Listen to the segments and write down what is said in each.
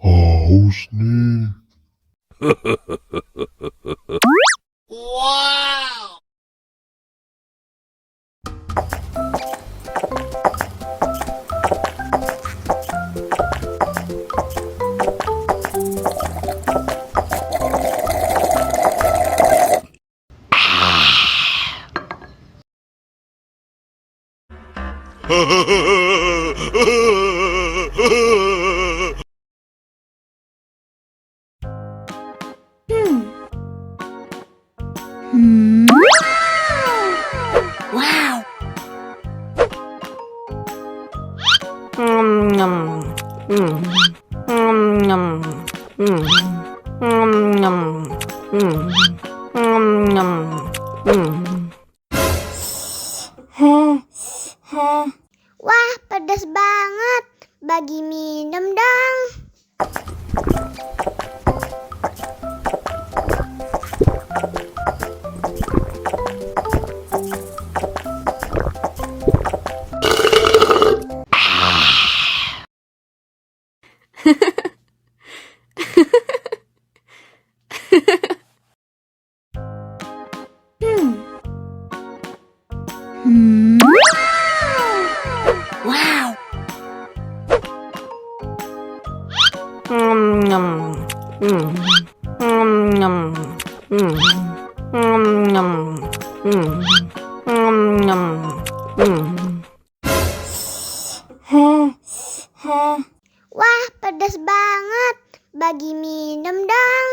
Haus nih. Wow. Wah, pedas banget. Bagi minum dong. Wow. Wah, pedas banget. Bagi minum dong.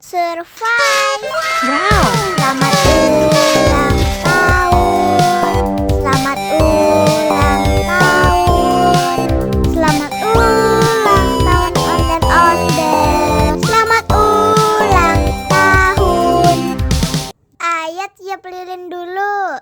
Survive. Wow. Selamat ulang tahun. Selamat ulang tahun. Selamat ulang tahun ondel-ondel. Selamat ulang tahun. Ayat tiup lilin dulu.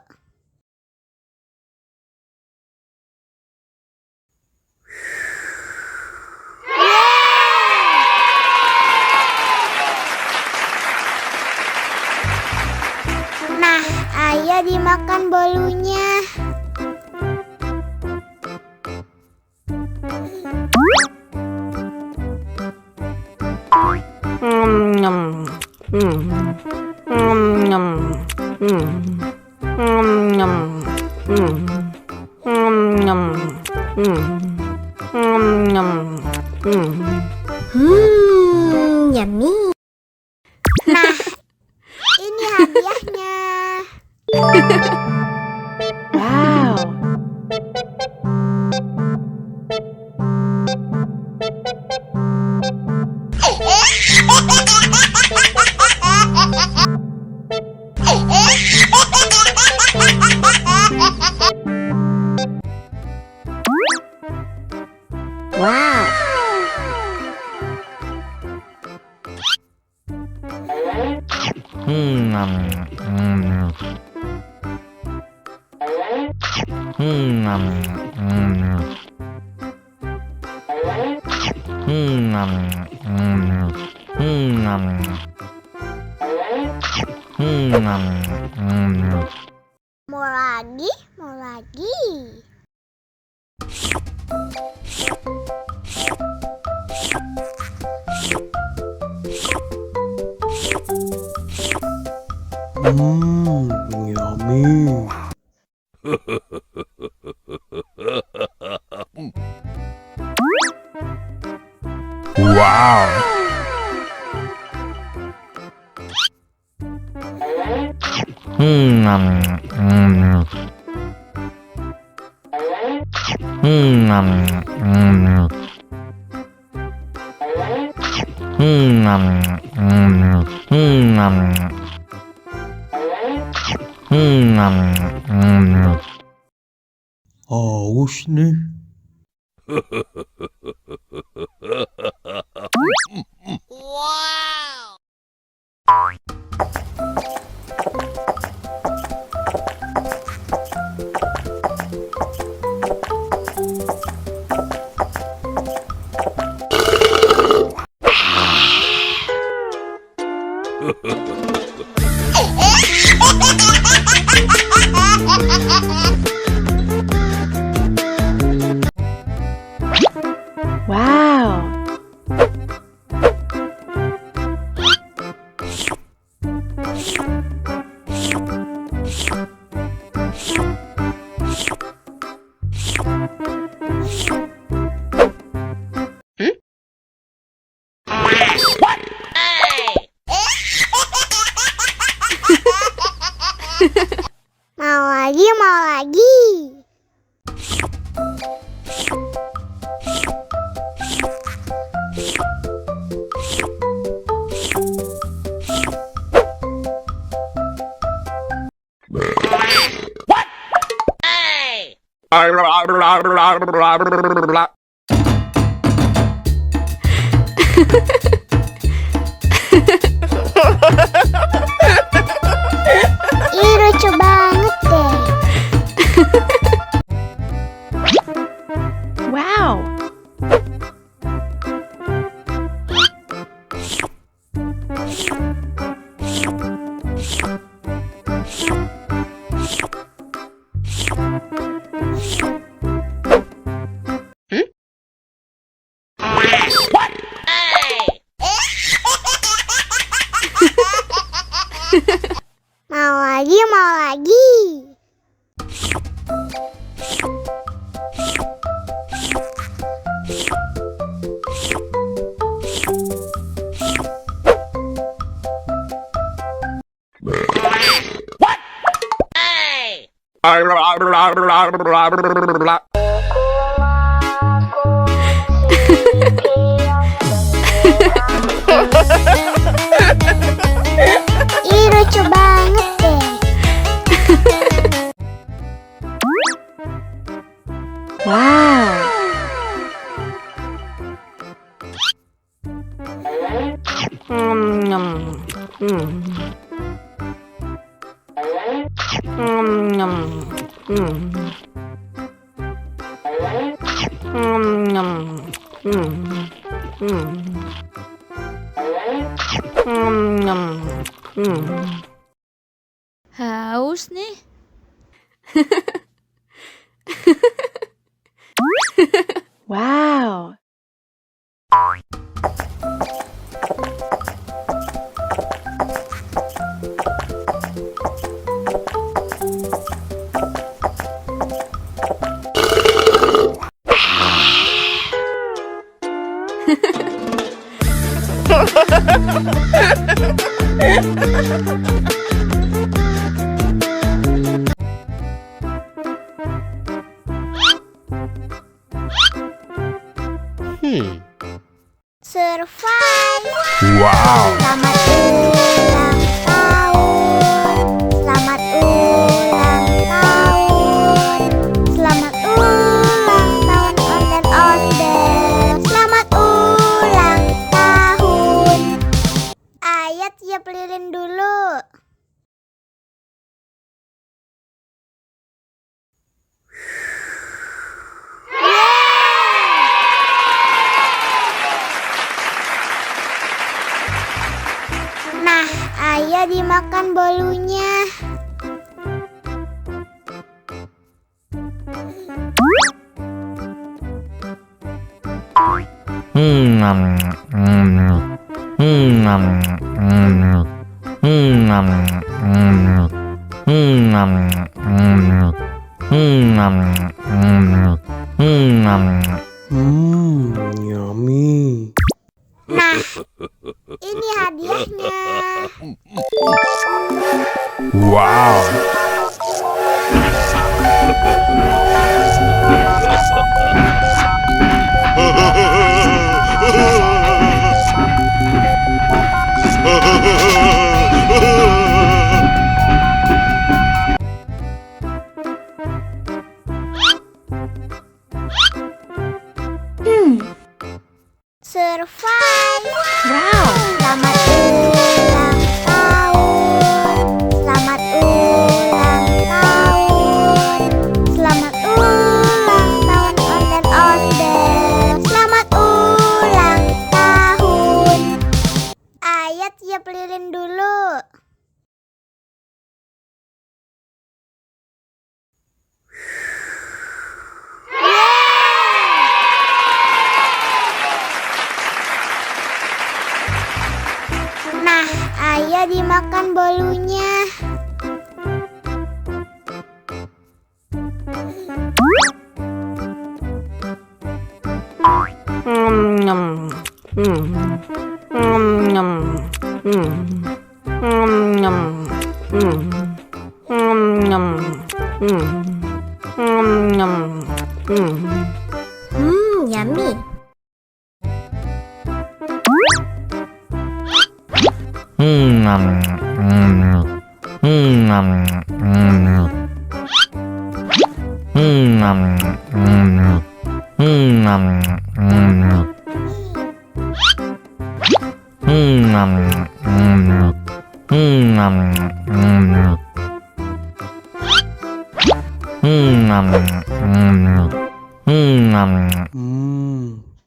Nah, ayah dimakan bolunya. Yummy. Nah, ini hadiahnya. Wow. Wow. Mau lagi, mau lagi. Yummy. Wow. Haus nih. Wow. Mau lagi, mau lagi. Ih, lucu banget deh. Wow. Mau lagi, mau lagi. Ih, lucu banget deh. Wow. Haus nih. Wow. Survive. Wow. Selamat ulang tahun. Selamat ulang tahun. Selamat ulang tahun ondet-ondet. Selamat ulang tahun. Ayat siap lilin dulu. Nah, ayo dimakan bolunya. Yummy. Nah, ini hadiahnya. Wow. survive. Wow. Selamat ulang tahun. Selamat ulang tahun. Selamat ulang tahun ondel-ondel. Selamat ulang tahun. Ayat tiup lilin dulu. Nah, ayo dimakan bolunya. Yummy.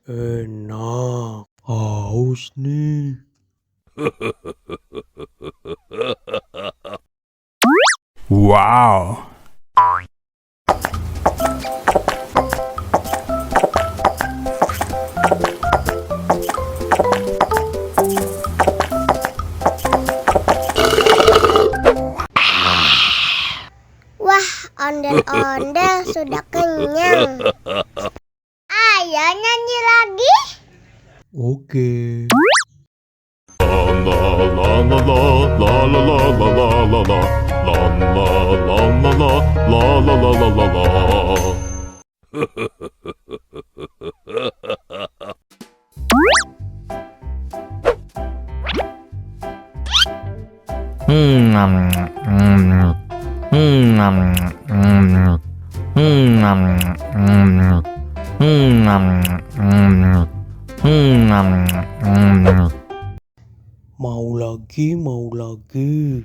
Enak. Haus nih. Wow. Wah, ondel-ondel sudah kenyang. Ayo nyanyi lagi. Oke. Mau lagi, mau lagi.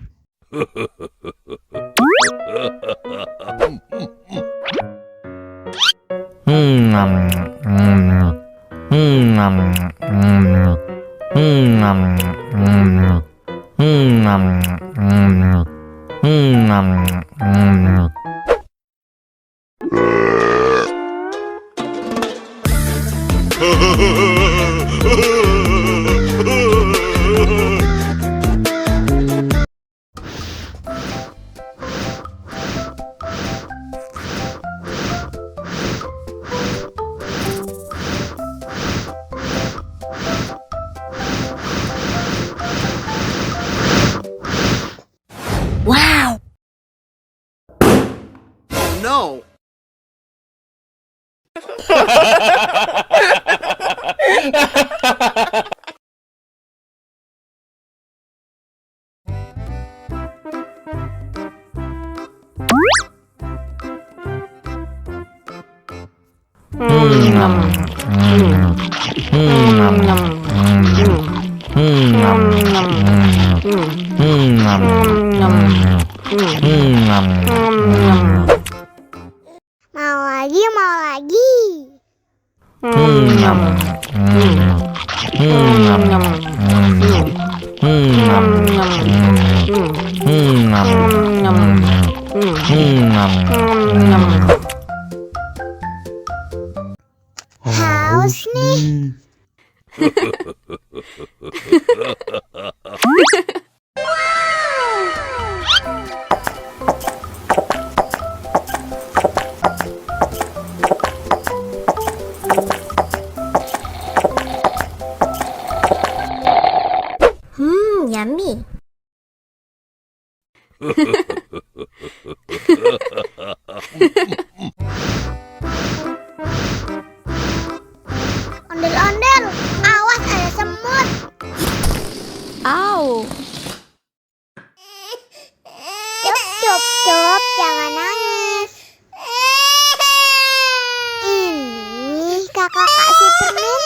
Wow. No. Mau lagi, mau lagi. Haus nih. Yummy. Ondel-ondel, awas ada semut. Au. Cup, jangan nangis. Ini kakak kasih permen.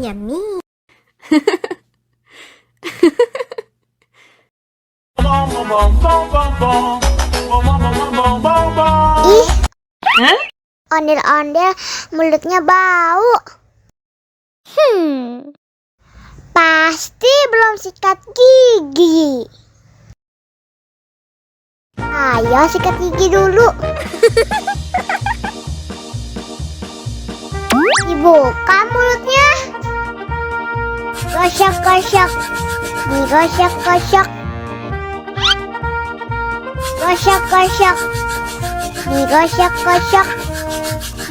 yummy. Ih, ondel-ondel mulutnya bau. Pasti belum sikat gigi. Ayo sikat gigi dulu. Dibuka mulutnya. Gosok-gosok. Digosok-gosok. Gosok-gosok. Digosok-gosok.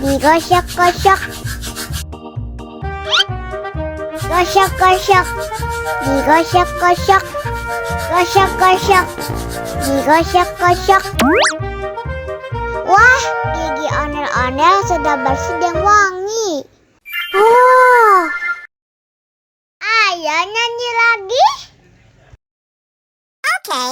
Digosok-gosok. Gosok-gosok. Digosok-gosok. Gosok-gosok. Digosok-gosok. Wah, gigi ondel-ondel sudah bersih dan wangi. Oh. Ayo nyanyi lagi. Oke.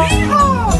Yeehaw!